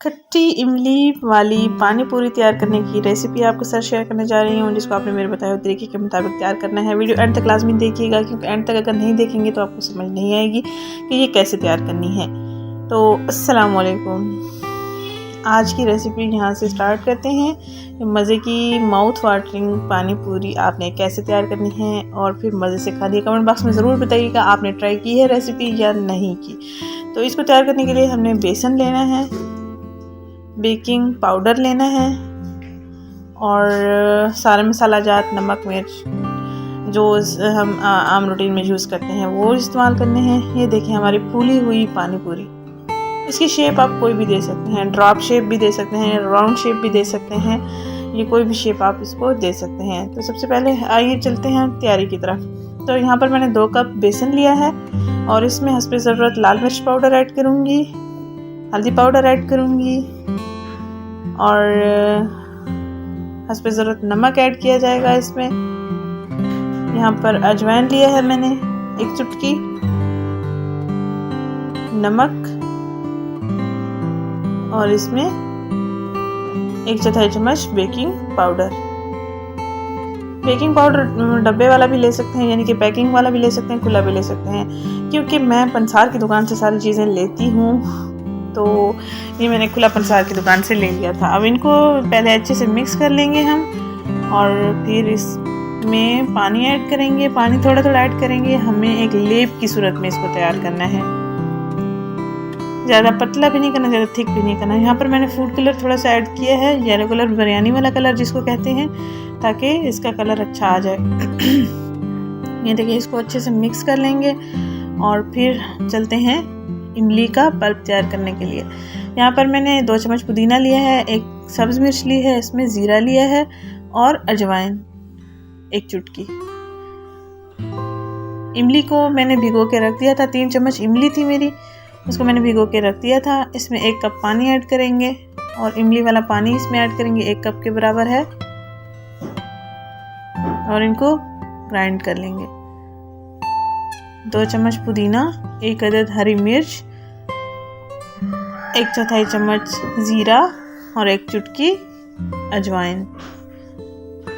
खट्टी इमली वाली पानी पूरी तैयार करने की रेसिपी आपके साथ शेयर करने जा रही हूँ, जिसको आपने मेरे बताए हुए तरीके के मुताबिक तैयार करना है। वीडियो एंड तक लाजमी देखिएगा, क्योंकि एंड तक अगर नहीं देखेंगे तो आपको समझ नहीं आएगी कि ये कैसे तैयार करनी है। तो अस्सलाम वालेकुम, आज की रेसिपी यहाँ से स्टार्ट करते हैं। मज़े की माउथ वाटरिंग पानी पूरी आपने कैसे तैयार करनी है और फिर मज़े से खानी है। कमेंट बॉक्स में ज़रूर बताइएगा आपने ट्राई की है रेसिपी या नहीं की। तो इसको तैयार करने के लिए हमने बेसन लेना है, बेकिंग पाउडर लेना है और सारे मसाला जात, नमक, मिर्च जो हम आम रूटीन में यूज़ करते हैं वो इस्तेमाल करने हैं। ये देखिए हमारी फूली हुई पानी पूरी। इसकी शेप आप कोई भी दे सकते हैं, ड्रॉप शेप भी दे सकते हैं, राउंड शेप भी दे सकते हैं, ये कोई भी शेप आप इसको दे सकते हैं। तो सबसे पहले आइए चलते हैं तैयारी की तरफ। तो यहाँ पर मैंने 2 कप बेसन लिया है और इसमें हस्बे ज़रूरत लाल मिर्च पाउडर ऐड करूँगी, हल्दी पाउडर ऐड करूँगी और हस्बे ज़रूरत नमक ऐड किया जाएगा इसमें। यहाँ पर अजवाइन लिया है मैंने 1 चुटकी, नमक और इसमें 1/4 चम्मच बेकिंग पाउडर। बेकिंग पाउडर डब्बे वाला भी ले सकते हैं, यानी कि पैकिंग वाला भी ले सकते हैं, खुला भी ले सकते हैं। क्योंकि मैं पंसार की दुकान से सारी चीज़ें लेती हूँ, तो ये मैंने खुला पंसार की दुकान से ले लिया था। अब इनको पहले अच्छे से मिक्स कर लेंगे हम और फिर इसमें पानी ऐड करेंगे। पानी थोड़ा थोड़ा ऐड करेंगे। हमें एक लेप की सूरत में इसको तैयार करना है, ज़्यादा पतला भी नहीं करना, ज़्यादा थिक भी नहीं करना। यहाँ पर मैंने फूड कलर थोड़ा सा ऐड किया है, येलो कलर, बिरयानी वाला कलर जिसको कहते हैं, ताकि इसका कलर अच्छा आ जाए। ये देखिए इसको अच्छे से मिक्स कर लेंगे और फिर चलते हैं इमली का पल्प तैयार करने के लिए। यहाँ पर मैंने 2 चम्मच पुदीना लिया है, 1 सब्ज़ मिर्च ली है, इसमें ज़ीरा लिया है और अजवाइन 1 चुटकी। इमली को मैंने भिगो के रख दिया था, 3 चम्मच इमली थी मेरी, उसको मैंने भिगो के रख दिया था। इसमें 1 कप पानी ऐड करेंगे और इमली वाला पानी इसमें ऐड करेंगे, 1 कप के बराबर है, और इनको ग्राइंड कर लेंगे। 2 चम्मच पुदीना, 1 अदद हरी मिर्च, 1/4 चम्मच ज़ीरा और 1 चुटकी अजवाइन।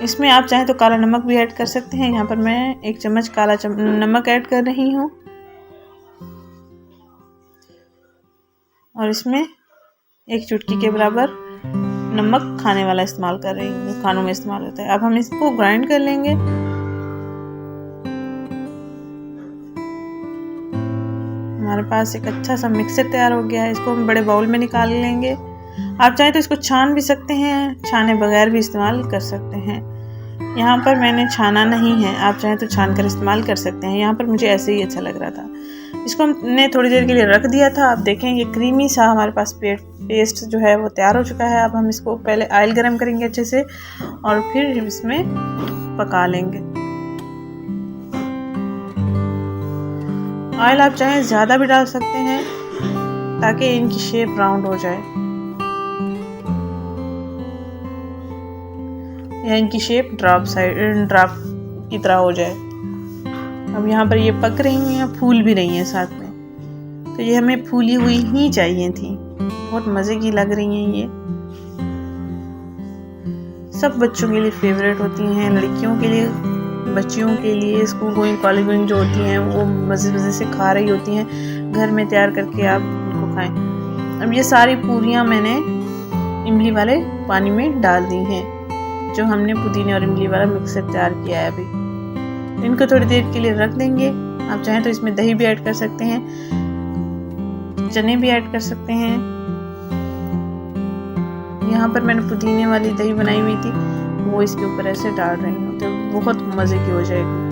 इसमें आप चाहें तो काला नमक भी ऐड कर सकते हैं। यहाँ पर मैं 1 चम्मच काला नमक ऐड कर रही हूँ और इसमें 1 चुटकी के बराबर नमक खाने वाला इस्तेमाल कर रही हूँ, खानों में इस्तेमाल होता है। अब हम इसको ग्राइंड कर लेंगे। हमारे पास एक अच्छा सा मिक्सर तैयार हो गया है। इसको हम बड़े बाउल में निकाल लेंगे। आप चाहें तो इसको छान भी सकते हैं, छाने बगैर भी इस्तेमाल कर सकते हैं। यहाँ पर मैंने छाना नहीं है, आप चाहें तो छान कर इस्तेमाल कर सकते हैं। यहाँ पर मुझे ऐसे ही अच्छा लग रहा था। इसको हमने थोड़ी देर के लिए रख दिया था। आप देखें ये क्रीमी सा हमारे पास पेस्ट जो है वो तैयार हो चुका है। अब हम इसको पहले ऑयल गरम करेंगे अच्छे से और फिर इसमें पका लेंगे। ऑयल आप चाहें ज़्यादा भी डाल सकते हैं ताकि इनकी शेप राउंड हो जाए या इनकी शेप ड्रॉप की तरह हो जाए। अब यहाँ पर ये पक रही हैं, फूल भी रही हैं साथ में, तो ये हमें फूली हुई ही चाहिए थी। बहुत मज़े की लग रही हैं ये। सब बच्चों के लिए फेवरेट होती हैं, लड़कियों के लिए, बच्चियों के लिए, स्कूल गोइंग, कॉलेज गोइंग जो होती हैं वो मज़े से खा रही होती हैं। घर में तैयार करके आप उनको खाएं। अब ये सारी पूरियाँ मैंने इमली वाले पानी में डाल दी हैं, जो हमने पुदीने और इमली वाला मिक्सर तैयार किया है। अभी इनको थोड़ी देर के लिए रख देंगे। आप चाहें तो इसमें दही भी ऐड कर सकते हैं, चने भी ऐड कर सकते हैं। यहाँ पर मैंने पुदीने वाली दही बनाई हुई थी, वो इसके ऊपर ऐसे डाल रही हूँ, तो बहुत मज़े की हो जाएगी।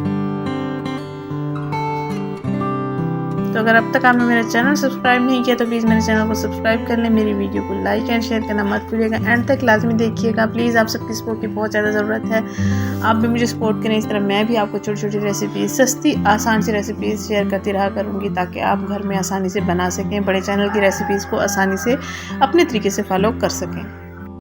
तो अगर अब तक आपने मेरा चैनल सब्सक्राइब नहीं किया तो प्लीज़ मेरे चैनल को सब्सक्राइब कर लें। मेरी वीडियो को लाइक एंड शेयर करना मत भूलिएगा। एंड तक लाजमी देखिएगा प्लीज़, आप सबकी सपोर्ट की बहुत ज़्यादा ज़रूरत है। आप भी मुझे सपोर्ट करें, इस तरह मैं भी आपको छोटी छोटी रेसिपीज़, सस्ती आसान सी रेसिपीज़ शेयर करती रहा करूँगी, ताकि आप घर में आसानी से बना सकें, बड़े चैनल की रेसिपीज़ को आसानी से अपने तरीके से फॉलो कर सकें।